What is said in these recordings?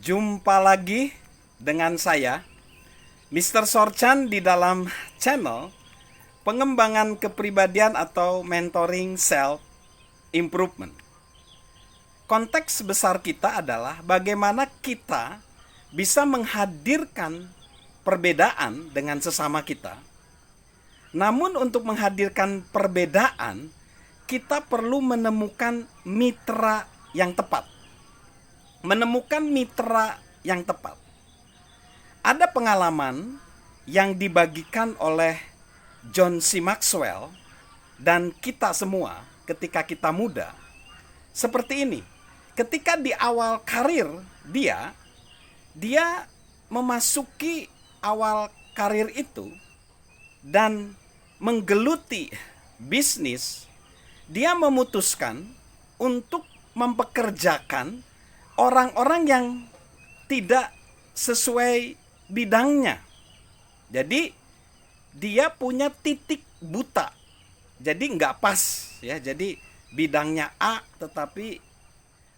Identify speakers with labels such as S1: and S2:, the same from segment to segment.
S1: Jumpa lagi dengan saya, Mr. Sorchan, di dalam channel pengembangan kepribadian atau mentoring self improvement. Konteks besar kita adalah bagaimana kita bisa menghadirkan perbedaan dengan sesama kita. Namun untuk menghadirkan perbedaan, kita perlu menemukan mitra yang tepat. Menemukan mitra yang tepat. Ada pengalaman yang dibagikan oleh John C. Maxwell dan kita semua ketika kita muda. Seperti ini. Ketika di awal karir dia memasuki awal karir itu dan menggeluti bisnis, dia memutuskan untuk mempekerjakan orang-orang yang tidak sesuai bidangnya. Jadi dia punya titik buta. Jadi nggak pas ya. Jadi bidangnya A tetapi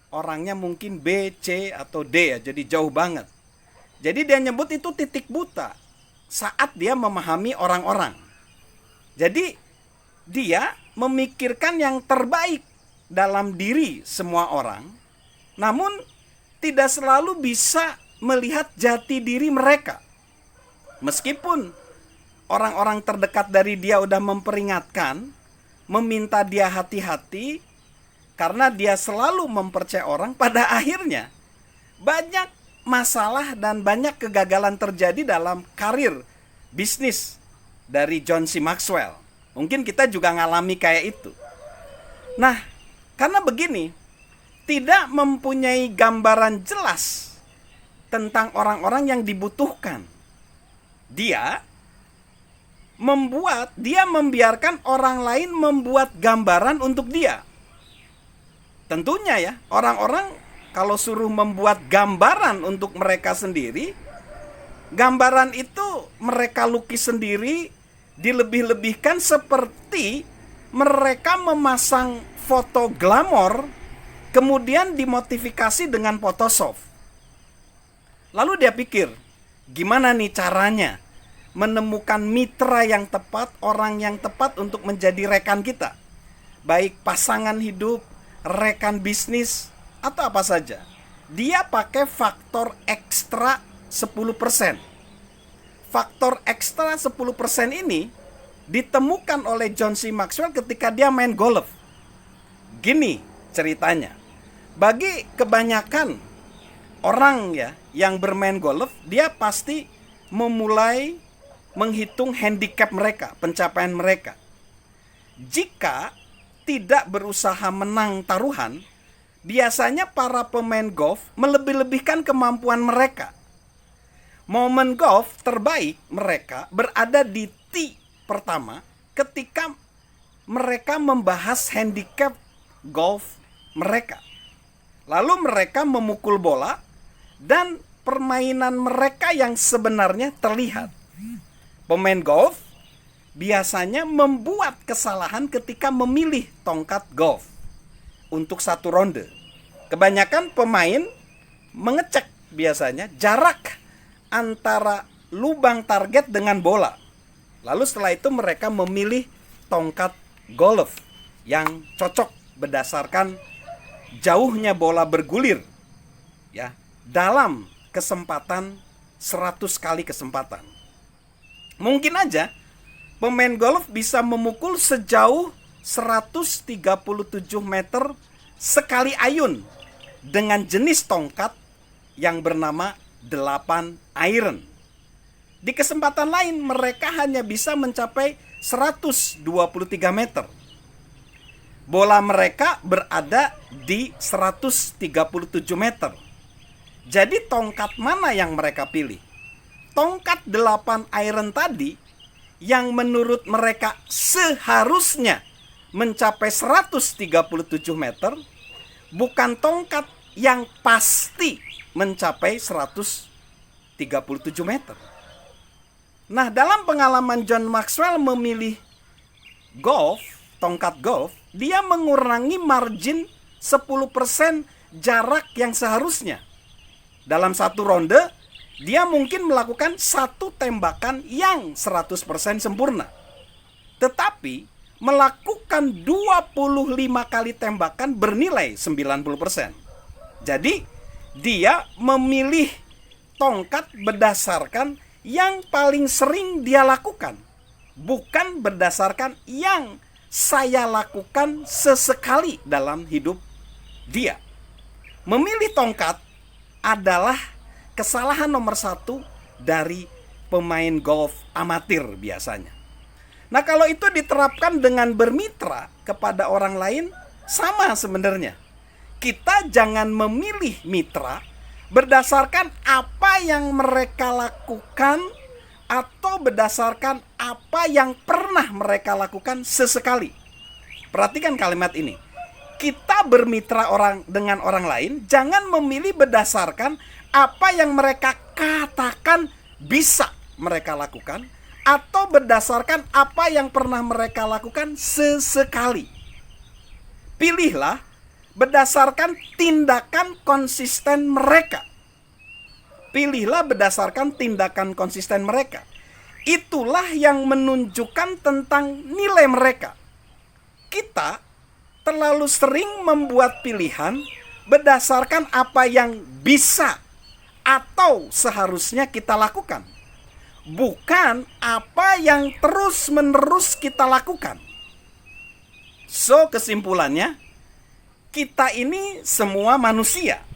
S1: orangnya mungkin B, C atau D ya. Jadi jauh banget. Jadi dia nyebut itu titik buta saat dia memahami orang-orang. Jadi dia memikirkan yang terbaik dalam diri semua orang. Namun tidak selalu bisa melihat jati diri mereka. Meskipun orang-orang terdekat dari dia udah memperingatkan, meminta dia hati-hati, karena dia selalu mempercayai orang, pada akhirnya banyak masalah dan banyak kegagalan terjadi dalam karir bisnis dari John C. Maxwell. Mungkin kita juga ngalami kayak itu. Nah, karena begini, tidak mempunyai gambaran jelas tentang orang-orang yang dibutuhkan. Dia membiarkan orang lain membuat gambaran untuk dia. Tentunya ya, orang-orang kalau suruh membuat gambaran untuk mereka sendiri, gambaran itu mereka lukis sendiri, dilebih-lebihkan seperti mereka memasang foto glamor, kemudian dimodifikasi dengan Photoshop. Lalu dia pikir, gimana nih caranya menemukan mitra yang tepat, orang yang tepat untuk menjadi rekan kita. Baik pasangan hidup, rekan bisnis, atau apa saja. Dia pakai faktor ekstra 10%. Faktor ekstra 10% ini ditemukan oleh John C. Maxwell ketika dia main golf. Gini ceritanya. Bagi kebanyakan orang ya yang bermain golf, dia pasti memulai menghitung handicap mereka, pencapaian mereka. Jika tidak berusaha menang taruhan, biasanya para pemain golf melebih-lebihkan kemampuan mereka. Momen golf terbaik mereka berada di tee pertama ketika mereka membahas handicap golf mereka. Lalu mereka memukul bola dan permainan mereka yang sebenarnya terlihat. Pemain golf biasanya membuat kesalahan ketika memilih tongkat golf untuk satu ronde. Kebanyakan pemain mengecek biasanya jarak antara lubang target dengan bola. Lalu setelah itu mereka memilih tongkat golf yang cocok berdasarkan jauhnya bola bergulir ya, dalam kesempatan 100 kali kesempatan. Mungkin aja pemain golf bisa memukul sejauh 137 meter sekali ayun dengan jenis tongkat yang bernama 8 iron. Di kesempatan lain mereka hanya bisa mencapai 123 meter. Bola mereka berada di 137 meter. Jadi tongkat mana yang mereka pilih? Tongkat 8 iron tadi yang menurut mereka seharusnya mencapai 137 meter, bukan tongkat yang pasti mencapai 137 meter. Nah, dalam pengalaman John Maxwell memilih golf, tongkat golf, dia mengurangi margin 10% jarak yang seharusnya. Dalam satu ronde, dia mungkin melakukan satu tembakan yang 100% sempurna. Tetapi melakukan 25 kali tembakan bernilai 90%. Jadi dia memilih tongkat berdasarkan yang paling sering dia lakukan, bukan berdasarkan yang saya lakukan sesekali dalam hidup dia. Memilih tongkat adalah kesalahan nomor 1 dari pemain golf amatir biasanya. Nah, kalau itu diterapkan dengan bermitra kepada orang lain, sama sebenarnya. Kita jangan memilih mitra berdasarkan apa yang mereka lakukan atau berdasarkan apa yang pernah mereka lakukan sesekali. Perhatikan kalimat ini. Kita bermitra dengan orang lain, jangan memilih berdasarkan apa yang mereka katakan bisa mereka lakukan atau berdasarkan apa yang pernah mereka lakukan sesekali. Pilihlah berdasarkan tindakan konsisten mereka. Pilihlah berdasarkan tindakan konsisten mereka. Itulah yang menunjukkan tentang nilai mereka. Kita terlalu sering membuat pilihan berdasarkan apa yang bisa atau seharusnya kita lakukan, bukan apa yang terus-menerus kita lakukan. So, kesimpulannya, kita ini semua manusia.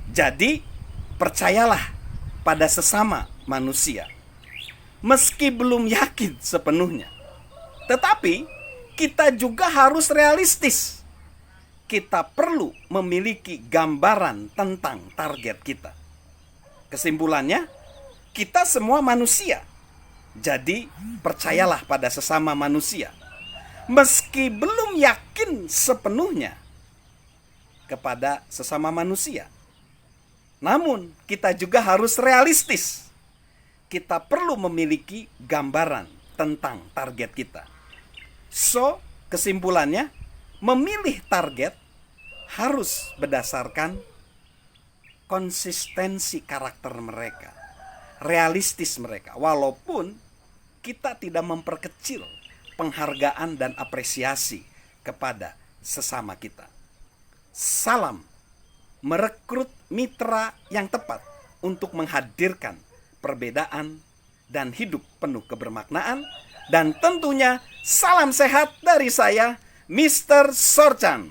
S1: Jadi, percayalah pada sesama manusia. Meski belum yakin sepenuhnya. Tetapi, kita juga harus realistis. Kita perlu memiliki gambaran tentang target kita. Kesimpulannya, kita semua manusia. Jadi, percayalah pada sesama manusia. Meski belum yakin sepenuhnya kepada sesama manusia, namun kita juga harus realistis. Kita perlu memiliki gambaran tentang target kita. So, kesimpulannya, memilih target harus berdasarkan konsistensi karakter mereka, realistis mereka, walaupun kita tidak memperkecil penghargaan dan apresiasi kepada sesama kita. Salam merekrut mitra yang tepat untuk menghadirkan perbedaan dan hidup penuh kebermaknaan. Dan tentunya salam sehat dari saya, Mr. Sorchan.